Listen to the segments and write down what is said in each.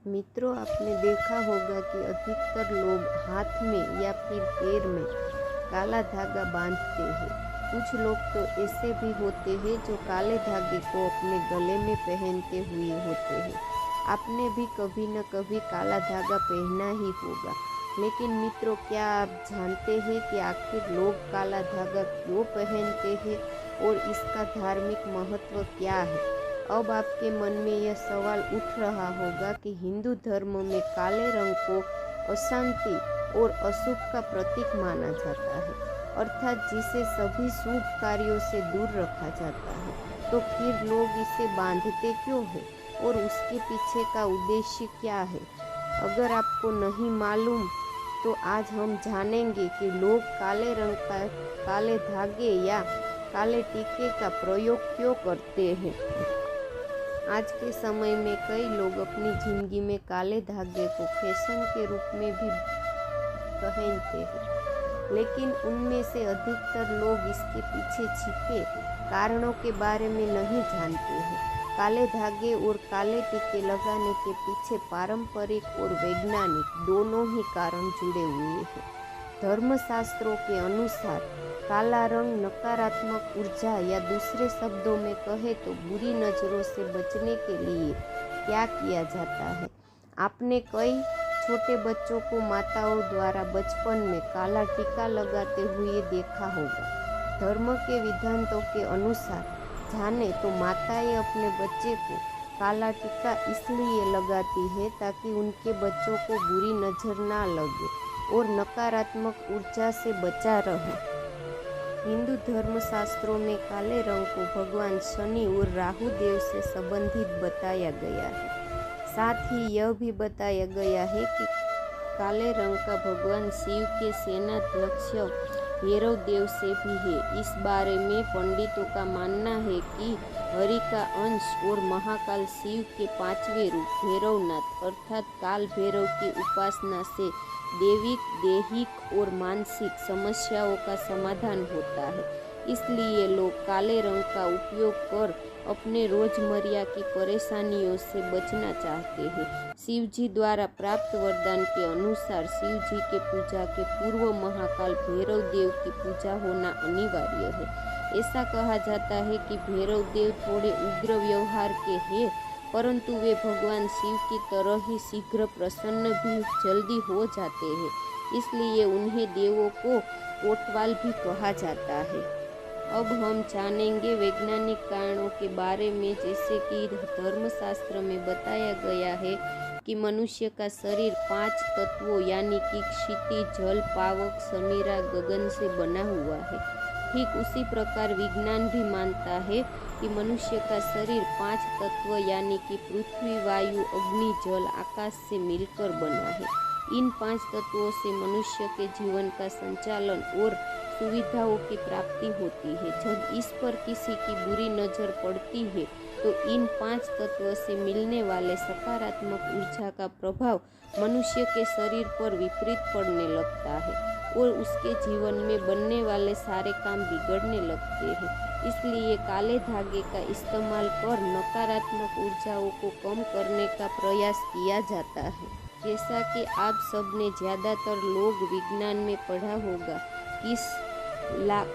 मित्रों, आपने देखा होगा कि अधिकतर लोग हाथ में या फिर पैर में काला धागा बांधते हैं। कुछ लोग तो ऐसे भी होते हैं जो काले धागे को अपने गले में पहनते हुए होते हैं। आपने भी कभी न कभी काला धागा पहना ही होगा। लेकिन मित्रों, क्या आप जानते हैं कि आखिर लोग काला धागा क्यों पहनते हैं और इसका धार्मिक महत्व क्या है? अब आपके मन में यह सवाल उठ रहा होगा कि हिंदू धर्म में काले रंग को अशांति और अशुभ का प्रतीक माना जाता है, अर्थात जिसे सभी शुभ कार्यों से दूर रखा जाता है। तो फिर लोग इसे बांधते क्यों हैं और उसके पीछे का उद्देश्य क्या है? अगर आपको नहीं मालूम तो आज हम जानेंगे कि लोग काले रंग का, काले धागे या काले टीके का प्रयोग क्यों करते हैं। आज के समय में कई लोग अपनी जिंदगी में काले धागे को फैशन के रूप में भी पहनते हैं, लेकिन उनमें से अधिकतर लोग इसके पीछे छिपे कारणों के बारे में नहीं जानते हैं। काले धागे और काले टीके लगाने के पीछे पारंपरिक और वैज्ञानिक दोनों ही कारण जुड़े हुए हैं। धर्मशास्त्रों के अनुसार काला रंग नकारात्मक ऊर्जा या दूसरे शब्दों में कहे तो बुरी नज़रों से बचने के लिए क्या किया जाता है। आपने कई छोटे बच्चों को माताओं द्वारा बचपन में काला टीका लगाते हुए देखा होगा। धर्म के सिद्धांतों के अनुसार जाने तो माताएं अपने बच्चे को काला टीका इसलिए लगाती है ताकि उनके बच्चों को बुरी नज़र ना लगे और नकारात्मक ऊर्जा से बचा रहे। हिंदू धर्मशास्त्रों में काले रंग को भगवान शनि और राहु देव से संबंधित बताया गया है। साथ ही यह भी बताया गया है कि काले रंग का भगवान शिव के सेनाध्यक्ष भैरव देव से भी है। इस बारे में पंडितों का मानना है कि हरि का अंश और महाकाल शिव के पांचवें रूप भैरवनाथ अर्थात काल भैरव की उपासना से दैहिक और मानसिक समस्याओं का समाधान होता है। इसलिए लोग काले रंग का उपयोग कर अपने रोजमर्रा की परेशानियों से बचना चाहते हैं। शिव जी द्वारा प्राप्त वरदान के अनुसार शिव जी के पूजा के पूर्व महाकाल भैरव देव की पूजा होना अनिवार्य है। ऐसा कहा जाता है कि भैरव देव थोड़े उग्र व्यवहार के हैं, परंतु वे भगवान शिव की तरह ही शीघ्र प्रसन्न भी जल्दी हो जाते हैं। इसलिए उन्हें देवों को कोतवाल भी कहा जाता है। अब हम जानेंगे वैज्ञानिक कारणों के बारे में, जैसे कि धर्मशास्त्र में बताया गया है कि मनुष्य का शरीर 5 तत्वों यानी कि क्षितिज, जल, पावक, समीरा, गगन से बना हुआ है। ठीक उसी प्रकार विज्ञान भी मानता है कि मनुष्य का शरीर 5 तत्व यानी कि पृथ्वी, वायु, अग्नि, जल, आकाश से मिलकर बना है। इन 5 तत्वों से मनुष्य के जीवन का संचालन और सुविधाओं की प्राप्ति होती है। जब इस पर किसी की बुरी नज़र पड़ती है तो इन 5 तत्व से मिलने वाले सकारात्मक ऊर्जा का प्रभाव मनुष्य के शरीर पर विपरीत पड़ने लगता है और उसके जीवन में बनने वाले सारे काम बिगड़ने लगते हैं। इसलिए काले धागे का इस्तेमाल कर नकारात्मक ऊर्जाओं को कम करने का प्रयास किया जाता है। जैसा कि आप सबने ज़्यादातर लोग विज्ञान में पढ़ा होगा कि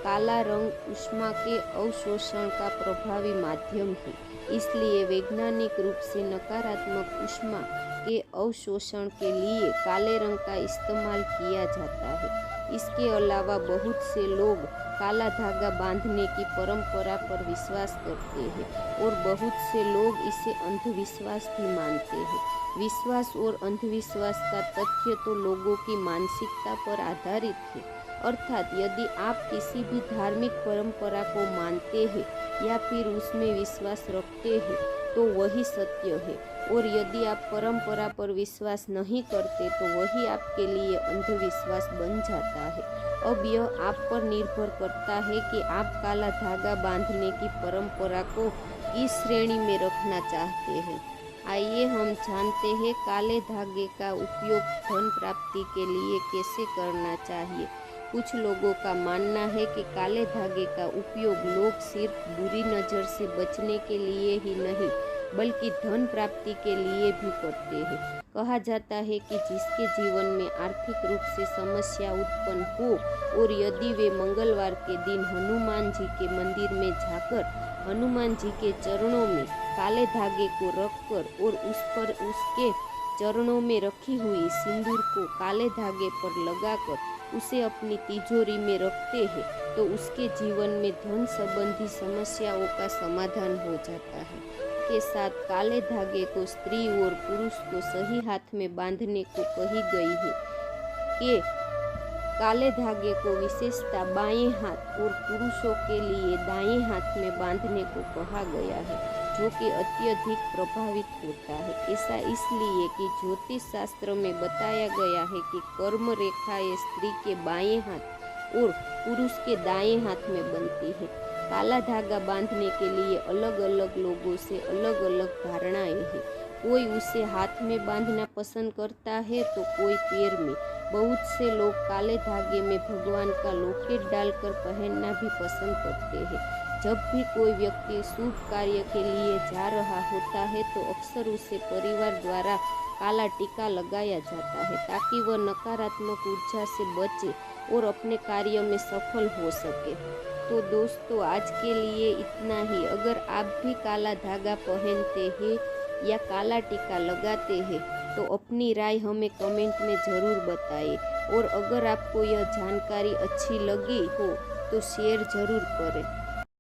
काला रंग ऊष्मा के अवशोषण का प्रभावी माध्यम है। इसलिए वैज्ञानिक रूप से नकारात्मक ऊष्मा के अवशोषण के लिए काले रंग का इस्तेमाल किया जाता है। इसके अलावा बहुत से लोग काला धागा बांधने की परंपरा पर विश्वास करते हैं और बहुत से लोग इसे अंधविश्वास भी मानते हैं। विश्वास और अंधविश्वास का तथ्य तो लोगों की मानसिकता पर आधारित है, अर्थात यदि आप किसी भी धार्मिक परंपरा को मानते हैं या फिर उसमें विश्वास रखते हैं तो वही सत्य है, और यदि आप परंपरा पर विश्वास नहीं करते तो वही आपके लिए अंधविश्वास बन जाता है। अब यह आप पर निर्भर करता है कि आप काला धागा बांधने की परंपरा को किस श्रेणी में रखना चाहते हैं। आइए हम जानते हैं काले धागे का उपयोग धन प्राप्ति के लिए कैसे करना चाहिए। कुछ लोगों का मानना है कि काले धागे का उपयोग लोग सिर्फ बुरी नज़र से बचने के लिए ही नहीं बल्कि धन प्राप्ति के लिए भी करते हैं। कहा जाता है कि जिसके जीवन में आर्थिक रूप से समस्या उत्पन्न हो और यदि वे मंगलवार के दिन हनुमान जी के मंदिर में जाकर हनुमान जी के चरणों में काले धागे को रखकर और उस पर उसके चरणों में रखी हुई सिंदूर को काले धागे पर लगाकर उसे अपनी तिजोरी में रखते हैं तो उसके जीवन में धन संबंधी समस्याओं का समाधान हो जाता है। के साथ काले धागे को स्त्री और पुरुष को सही हाथ में बांधने को कही गई है कि काले धागे को विशेषता बाएं हाथ और पुरुषों के लिए दाएं हाथ में बांधने को कहा गया है, जो कि अत्यधिक प्रभावित होता है। ऐसा इसलिए कि ज्योतिष शास्त्र में बताया गया है कि कर्म रेखाएं स्त्री के बाएं हाथ और पुरुष के दाएं हाथ में बनती है। काला धागा बांधने के लिए अलग अलग लोगों से अलग अलग धारणाएं हैं। कोई उसे हाथ में बांधना पसंद करता है तो कोई पैर में। बहुत से लोग काले धागे में भगवान का लॉकेट डालकर पहनना भी पसंद करते हैं। जब भी कोई व्यक्ति शुभ कार्य के लिए जा रहा होता है तो अक्सर उसे परिवार द्वारा काला टीका लगाया जाता है ताकि वह नकारात्मक ऊर्जा से बचे और अपने कार्य में सफल हो सके। तो दोस्तों, आज के लिए इतना ही। अगर आप भी काला धागा पहनते हैं या काला टीका लगाते हैं तो अपनी राय हमें कमेंट में ज़रूर बताएं और अगर आपको यह जानकारी अच्छी लगी हो तो शेयर ज़रूर करें।